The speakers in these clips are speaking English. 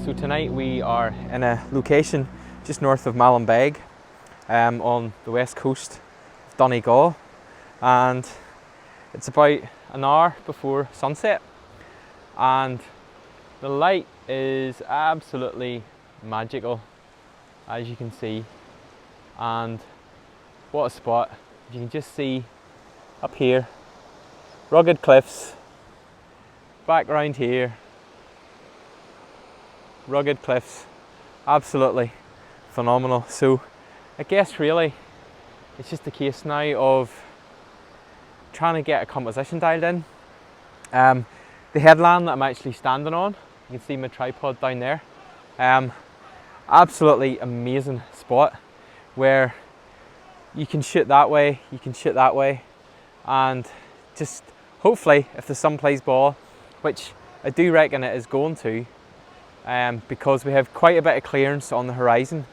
So tonight we are in a location just north of Mallinbeg, on the west coast of Donegal, and it's about an hour before sunset, and the light is absolutely magical, as you can see. And what a spot. You can just see up here, rugged cliffs, back around here, rugged cliffs, absolutely phenomenal. So I guess really it's just a case now of trying to get a composition dialed in. The headland that I'm actually standing on, you can see my tripod down there, absolutely amazing spot where you can shoot that way, you can shoot that way, and just hopefully if the sun plays ball, which I do reckon it is going to, because we have quite a bit of clearance on the horizon,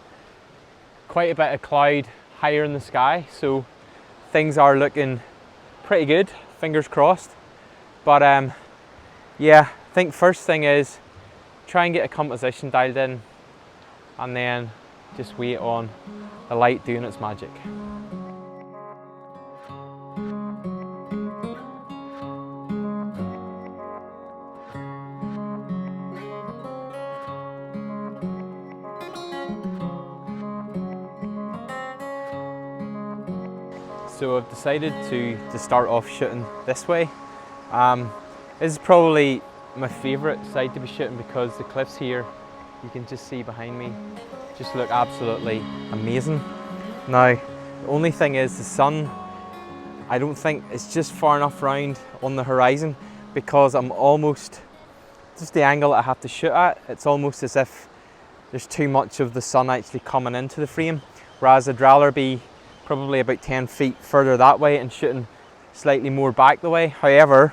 quite a bit of cloud higher in the sky, so things are looking pretty good, fingers crossed. But yeah, I think first thing is try and get a composition dialed in, and then just wait on the light doing its magic. So I've decided to start off shooting this way. This is probably my favourite side to be shooting because the cliffs here, you can just see behind me, just look absolutely amazing. Now, the only thing is the sun, I don't think it's just far enough round on the horizon, because I'm almost, just the angle I have to shoot at, it's almost as if there's too much of the sun actually coming into the frame, whereas I'd rather be probably about 10 feet further that way and shooting slightly more back the way. However,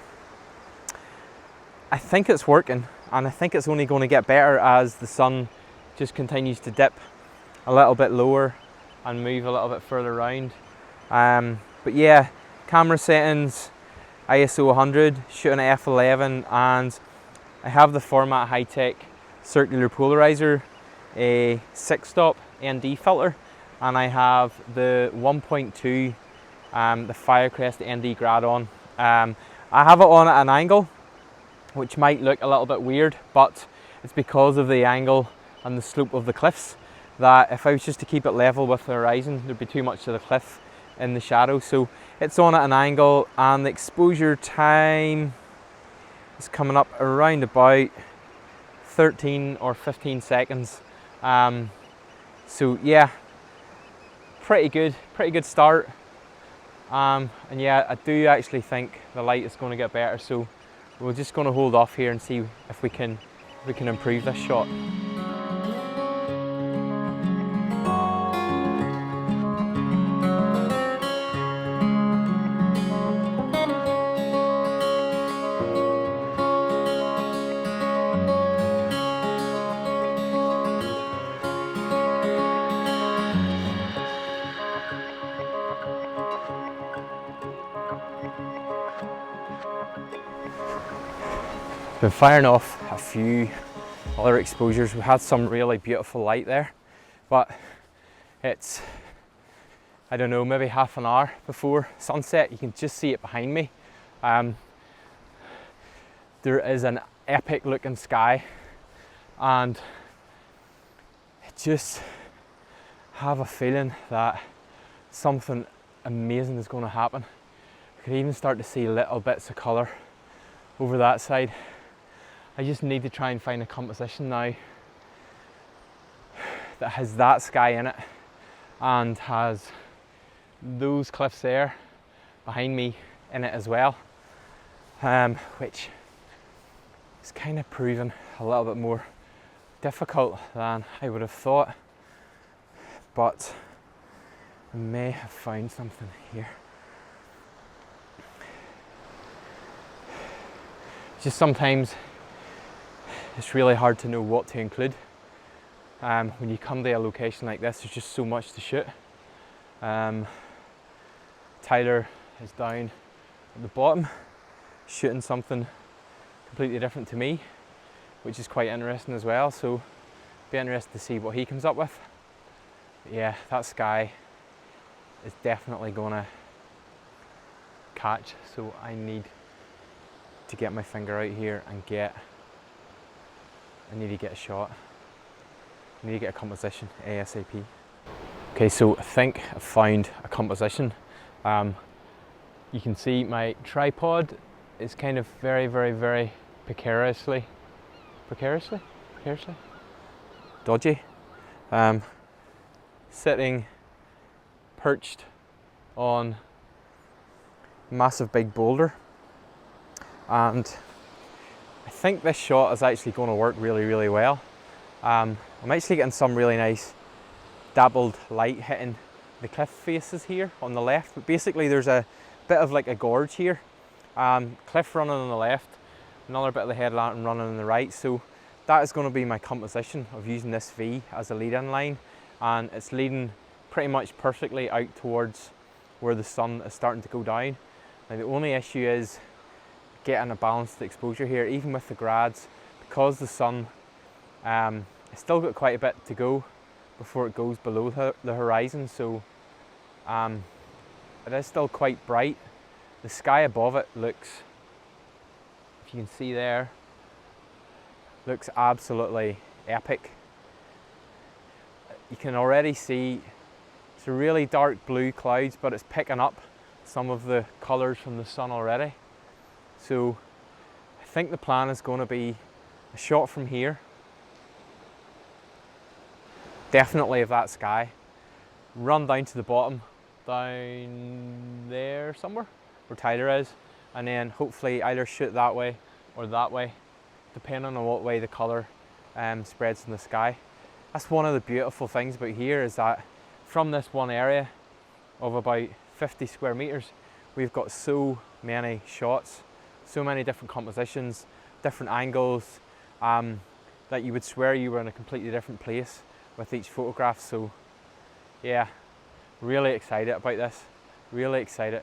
I think it's working, and I think it's only going to get better as the sun just continues to dip a little bit lower and move a little bit further around. But yeah, camera settings, ISO 100, shooting at f11, and I have the formatt-hitech circular polarizer, a 6-stop ND filter, and I have the 1.2, the Firecrest ND Grad on. I have it on at an angle, which might look a little bit weird, but it's because of the angle and the slope of the cliffs, that if I was just to keep it level with the horizon, there'd be too much of the cliff in the shadow. So it's on at an angle, and the exposure time is coming up around about 13 or 15 seconds. So yeah, pretty good start. And yeah, I do actually think the light is going to get better, so we're just going to hold off here and see if we can improve this shot. Been firing off a few other exposures. We had some really beautiful light there, but it's, I don't know, maybe half an hour before sunset. You can just see it behind me. There is an epic looking sky, and I just have a feeling that something amazing is going to happen. I could even start to see little bits of colour over that side. I just need to try and find a composition now that has that sky in it and has those cliffs there behind me in it as well, which is kind of proving a little bit more difficult than I would have thought, but I may have found something here. Just sometimes it's really hard to know what to include. When you come to a location like this, there's just so much to shoot. Tyler is down at the bottom shooting something completely different to me, which is quite interesting as well. So Be interested to see what he comes up with. But yeah, that sky is definitely gonna catch, so I need to get my finger out here and I need to get a shot. I need to get a composition ASAP. Okay, so I think I've found a composition. You can see my tripod is kind of very precariously dodgy. Sitting perched on a massive big boulder, and I think this shot is actually going to work really well. I'm actually getting some really nice dabbled light hitting the cliff faces here on the left, but basically there's a bit of like a gorge here, cliff running on the left, another bit of the headland running on the right, so that is going to be my composition of using this V as a lead-in line, and it's leading pretty much perfectly out towards where the sun is starting to go down. Now the only issue is getting a balanced exposure here, even with the grads, because the sun it's still got quite a bit to go before it goes below the horizon, so it is still quite bright. The sky above it looks, if you can see there, looks absolutely epic. You can already see it's a really dark blue clouds, but it's picking up some of the colours from the sun already. So I think the plan is going to be a shot from here, definitely of that sky, run down to the bottom, down there somewhere where Tyler is, and then hopefully either shoot that way or that way, depending on what way the colour spreads in the sky. That's one of the beautiful things about here, is that from this one area of about 50 square metres, we've got so many shots, so many different compositions, different angles, that you would swear you were in a completely different place with each photograph. So yeah, really excited about this, really excited.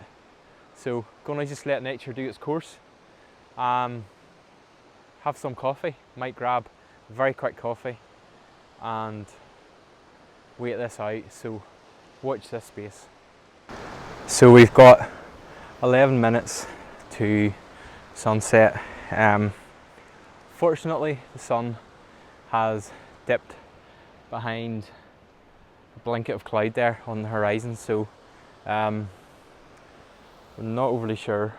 So gonna just let nature do its course, have some coffee, might grab a very quick coffee and wait this out, so watch this space. So we've got 11 minutes to sunset. Fortunately the sun has dipped behind a blanket of cloud there on the horizon, so we're not overly sure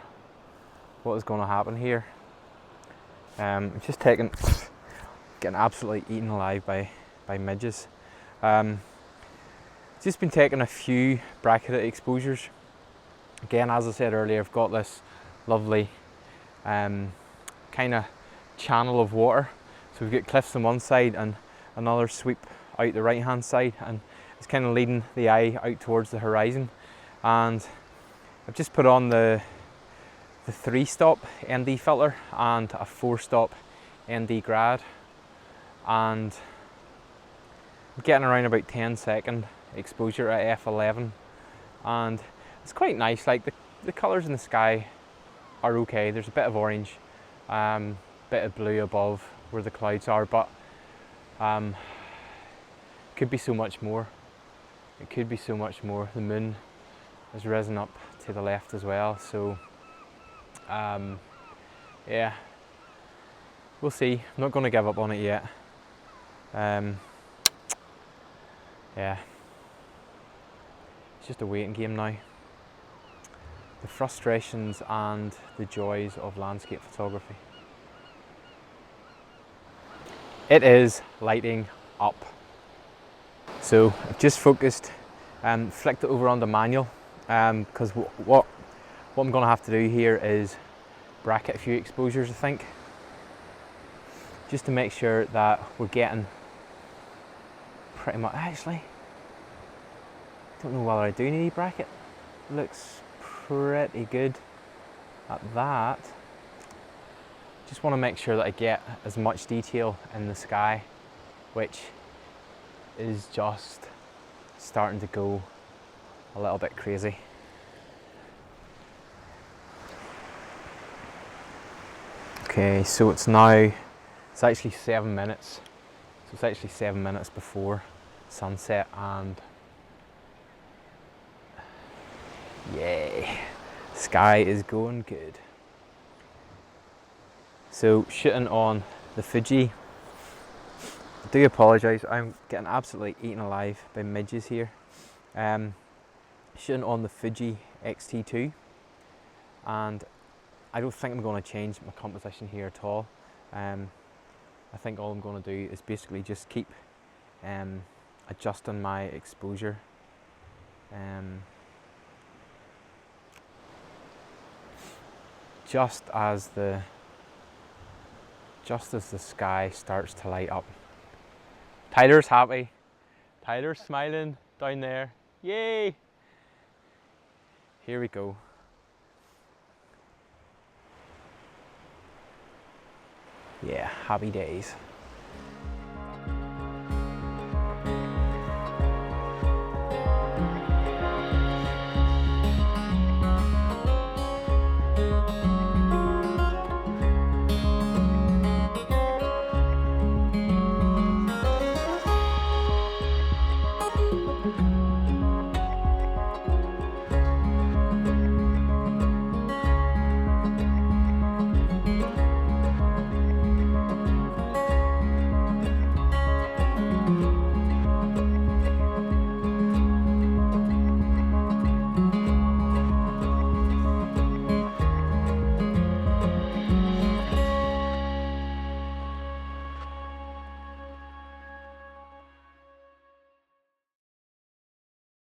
what is going to happen here. I'm just getting absolutely eaten alive by midges. Just been taking a few bracketed exposures. Again, as I said earlier, I've got this lovely kind of channel of water. So we've got cliffs on one side and another sweep out the right hand side, and it's kind of leading the eye out towards the horizon. And I've just put on the 3-stop ND filter and a 4-stop ND grad, and I'm getting around about 10-second exposure at f11, and it's quite nice. Like the colours in the sky are okay. There's a bit of orange, bit of blue above where the clouds are, but could be so much more. It could be so much more. The moon has risen up to the left as well, so yeah, we'll see. I'm not going to give up on it yet. Yeah, it's just a waiting game now. The frustrations and the joys of landscape photography. It is lighting up. So I've just focused and flicked it over onto manual, because what I'm going to have to do here is bracket a few exposures, I think, just to make sure that we're getting pretty much. Actually, don't know whether I do need a bracket. Looks pretty good at that. Just want to make sure that I get as much detail in the sky, which is just starting to go a little bit crazy. Okay, so it's actually 7 minutes So it's actually 7 minutes before sunset, and yay, sky is going good. So shooting on the Fuji, I do apologise, I'm getting absolutely eaten alive by midges here. Shooting on the Fuji XT2, and I don't think I'm going to change my composition here at all. I think all I'm going to do is basically just keep adjusting my exposure. Just as the sky starts to light up. Tyler's happy. Tyler's smiling down there. Yay! Here we go. Yeah, happy days.